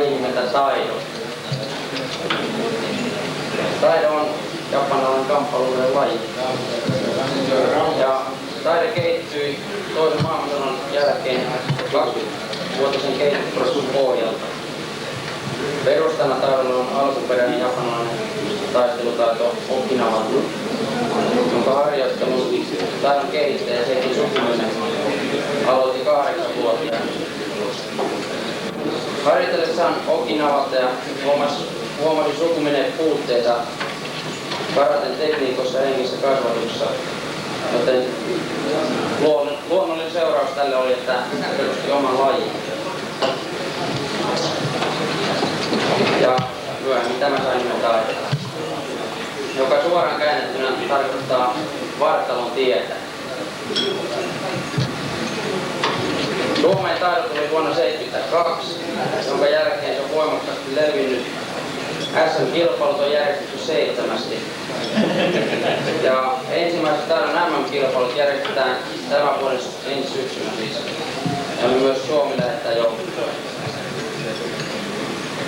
laji nimeltä Taido. Taido on japanilainen kamppailuiden laji. Ja Taido kehittyi toisen maailmansodan jälkeen 20-vuotisen kehitysprosessin pohjalta. Perustana Taidolla on alkuperäinen japanilainen taistelutaito Okinawan, jonka harjoittelun taidon kehittäjä Seiki Sukimonen aloitti 8-vuotiaana. Harjoitellessaan Okinawalta ja huomasi Sukimonen puutteensa karaten tekniikossa ja hengissä kasvatuksessa, joten luonnollinen seuraus tälle oli, että hän perusti oman lajin. Ja myöhemmin tämä sai nimen Taido, joka suoraan käännettynä tarkoittaa vartalon tietä. Suomeen Taido tuli vuonna 1972, jonka jälkeen se on voimakkaasti levinnyt. SM-kilpailut on järjestetty 7. Ja ensimmäiset Taidon MM-kilpailut järjestetään tämän vuoden ensi syksynä siis. Ja myös Suomi lähettää joukkueen.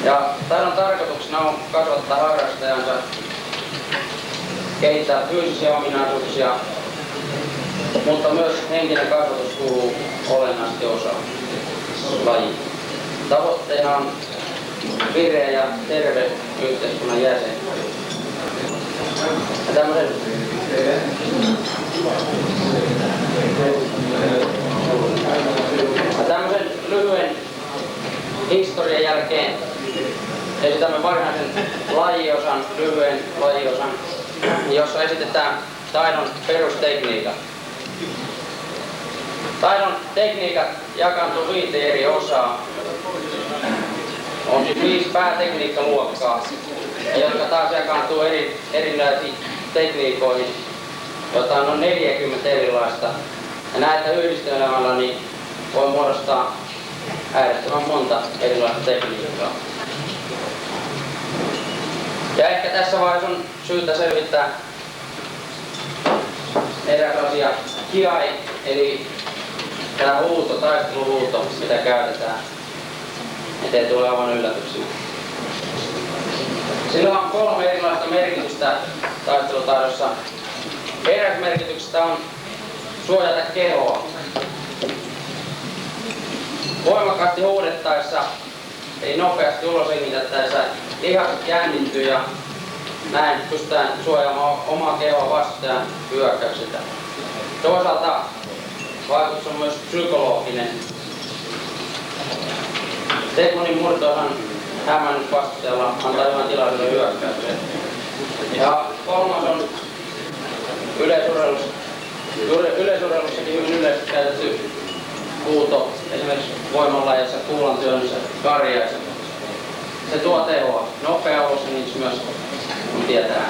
Ja Taidon tarkoituksena on kasvattaa harrastajansa, kehittää fyysisiä ominaisuuksia, mutta myös henkinen kasvatus kuuluu olennaisesti osaan lajiin. Tavoitteena on vireä ja terve yhteiskunnan jäsen. Ja tämmöisen lyhyen historian jälkeen esitämme varsinaisen lajiosan, lyhyen lajiosan, jossa esitetään Taidon perustekniikat. Taidon tekniikat jakaantuu 5 eri osaa. On siis 5 päätekniikkaluokkaa, jotka taas jakaantuu erilaisiin tekniikoihin, joita on 40 erilaista. Ja näitä yhdistelemällä niin voi muodostaa äärettömän monta erilaista tekniikkaa. Ja ehkä tässä vaiheessa on syytä selvittää eräs asia. Kiai, eli tämä huuto, taisteluhuuto, mitä käytetään. Ettei tule aivan yllätyksiä. Sillä on 3 erilaista merkitystä taistelutaidossa. Eräs merkityksestä on suojata kehoa. Voimakkaasti huudettaessa, eli nopeasti ulosengitettäessä, lihakset jännittyy ja näin pystytään suojaamaan omaa kehoa vastustajan hyökkäyksiltä. Toisaalta vaikutus on myös psykologinen. Sekunnin murtoosan hämännyt vastustajalla antaa hyvän tilaisuuden hyökkäykseen. Ja 3. on yleisurheilussakin hyvin yleisesti käytetty huuto, esimerkiksi voimanlajeissa, kuulantyönnissä, karjaissa. Se tuo tehoa. Nopea ulosengitys myös on tietää.